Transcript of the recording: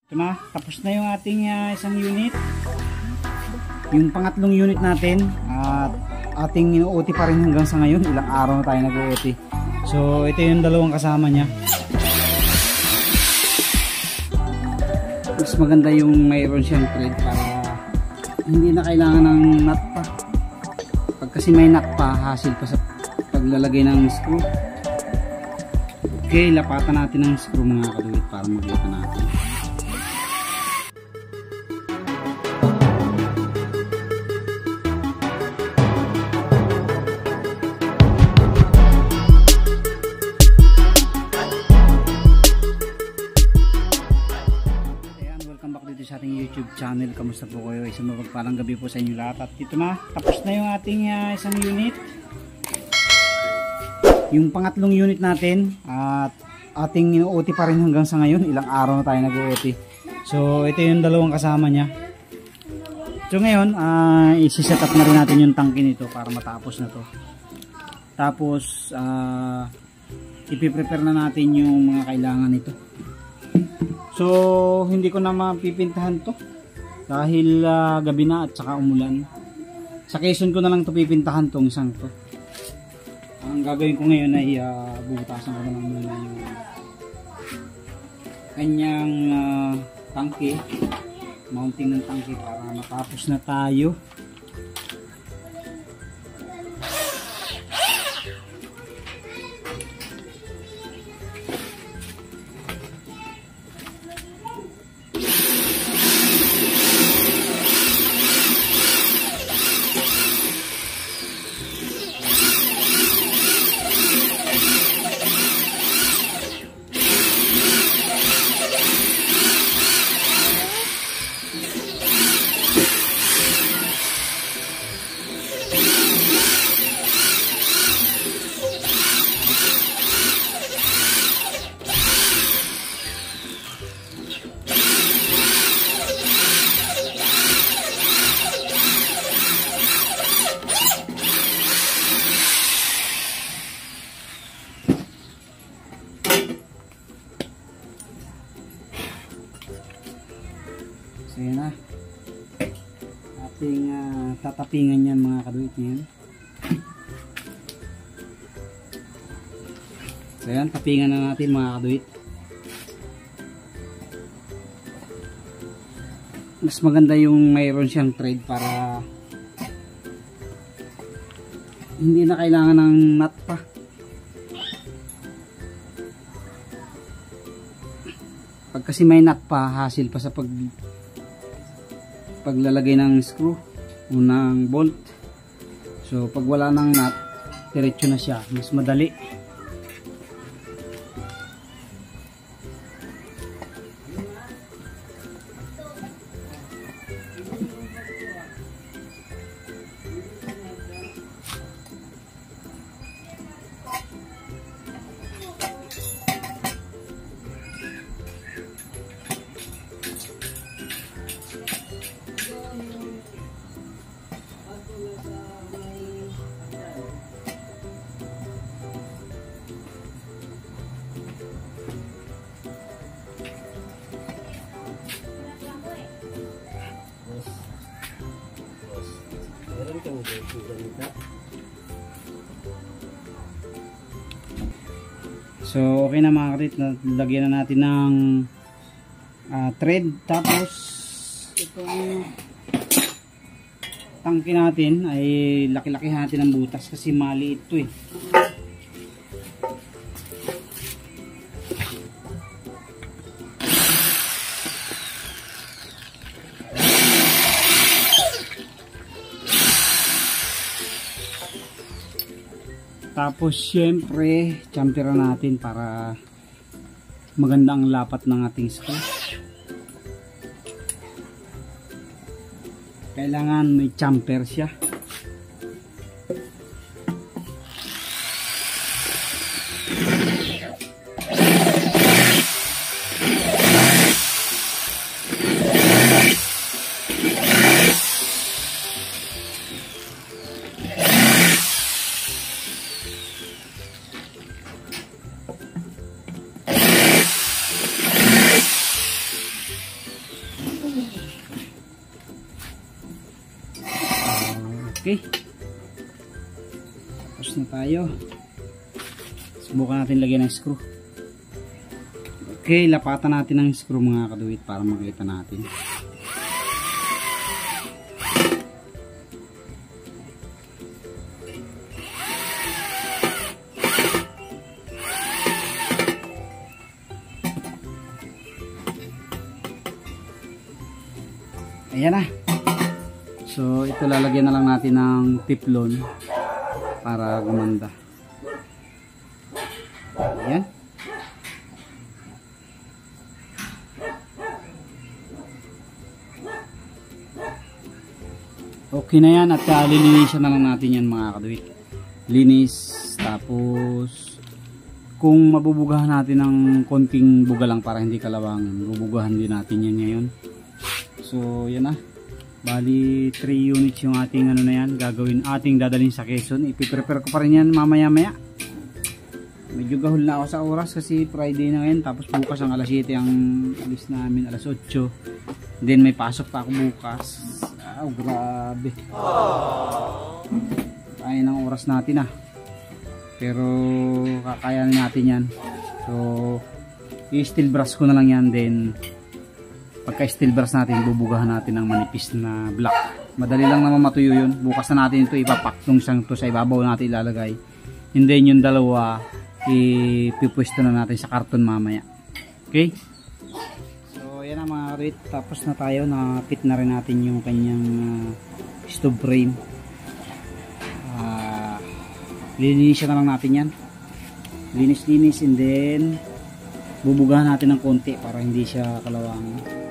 Ito na, tapos na yung ating isang unit. Yung pangatlong unit natin at ating ino-OT pa rin hanggang sa ngayon. Ilang araw na tayo nag-OT. So ito yung dalawang kasama niya. Mas maganda yung mayroon siyang thread para hindi na kailangan ng nut pa. Pag kasi may nut pa, hassle pa sa paglalagay ng screw. Okay, lapatan natin ng screw mga kaduwit para makita natin. Sa ating YouTube channel, kamusta po kayo? Isang mapagpalang gabi po sa inyo lahat. At dito na, tapos na yung ating isang unit, yung pangatlong unit natin at ating ino-OT pa rin hanggang sa ngayon. Ilang araw na tayo nag-OT. So ito yung dalawang kasama niya. So ngayon isi-set up na rin natin yung tangke nito para matapos na to. Tapos ipiprepare na natin yung mga kailangan nito. So hindi ko na mapipintahan to dahil gabi na at saka umulan. Sa Quezon ko na lang to pipintahan tong isang to. Ang gagawin ko ngayon ay bubutasan ko na lang muna yung kanyang tangke, mounting ng tangke para matapos na tayo. So yan na ating tatapingan yan mga kaduit niyan. So yan, tapingan na natin mga kaduit. Mas maganda yung mayroon siyang thread para hindi na kailangan ng nut pa. Pag kasi may nut pa, hassle pa sa paglalagay ng screw o ng bolt. So pag wala ng nut, diretso na siya, mas madali. So okay na mga karit, lagyan na natin ng thread. Tapos itong tangke natin ay laki-laki natin ng butas kasi maliit ito eh. Tapos syempre champeran natin para maganda ang lapat ng ating screw. Kailangan may champer siya. Okay. Tapos na tayo. Subukan natin lagyan ng screw. Okay, lapatan natin ang screw mga kaduwit para makita natin. Ayan na. So ito lalagyan na lang natin ng teflon para gumanda. Ayan. Okay na yan at lilinisan na lang natin yan mga kaduwit. Linis, tapos kung mabubugahan natin ng konting buga lang para hindi kalawangan, bubugahan din natin yan ngayon. So yan na. Bali 3 units yung ating ano na yan, gagawin ating dadalhin sa Quezon. Ipiprepare ko pa rin yan mamaya maya. Medyo gahol na ako sa oras kasi Friday na ngayon, tapos bukas ang alas 7 ang alis namin, alas 8. Then may pasok pa ako bukas. Oh, grabe. Kaya ng oras natin ah. Pero kakayanin natin yan. So i-steel brush ko na lang yan, then pagka steel brush natin, bubugahan natin ng manipis na black. Madali lang naman matuyo yun. Bukas na natin ito ipapak nung isang to sa ibabaw natin ilalagay. And then yung dalawa ipipwesto na natin sa karton mamaya. Okay? So yan ang mga kaduwit. Tapos na tayo. Nakapit na rin natin yung kanyang stove frame. Linisin na lang natin yan. Linis and then bubugahan natin ng konti para hindi siya kalawangan.